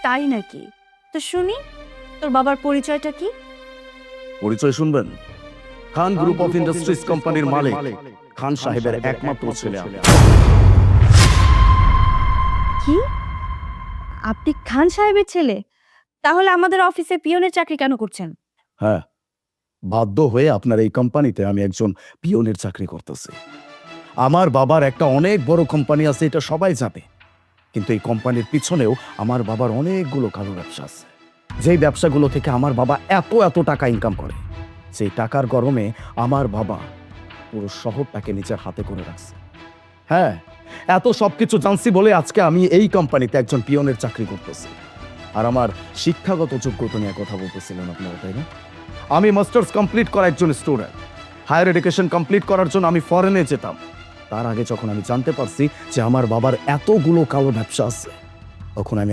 তাই নাকি? তো শুনি, তোর বাবার পরিচয়টা কি? পরিচয় শুনবেন? খান গ্রুপ অফ ইন্ডাস্ট্রিজ কোম্পানির মালিক খান সাহেবের একমাত্র ছেলে আমি। কি? আপনি খান সাহেবের ছেলে? তাহলে আমাদের অফিসে পিয়নের চাকরি কেন করছেন? হ্যাঁ, বাধ্য হয়ে আপনার এই কোম্পানিতে আমি একজন পিয়নের চাকরি করতেছি। আমার বাবার একটা অনেক বড় কোম্পানি আছে, এটা সবাই জানে। কিন্তু এই কোম্পানির পিছনেও আমার বাবার অনেকগুলো কালো ব্যবসা আছে, যেই ব্যবসাগুলো থেকে আমার বাবা এত এত টাকা ইনকাম করে। সেই টাকার গরমে আমার বাবা পুরো শহরটাকে নিজের হাতে করে রাখছে। হ্যাঁ, এত সবকিছু জানছি বলে আজকে আমি এই কোম্পানিতে একজন পিয়নের চাকরি করতেছি। আর আমার শিক্ষাগত যোগ্যতা নিয়ে কথা বলতেছিলেন আপনারা, তাই না? আমি মাস্টার্স কমপ্লিট করা একজন স্টুডেন্ট। হায়ার এডুকেশন কমপ্লিট করার জন্য আমি ফরেনে যেতাম। তার আগে যখন আমি জানতে পারছি যে আমার বাবার এতগুলো কালো ব্যবসা আছে, তখন আমি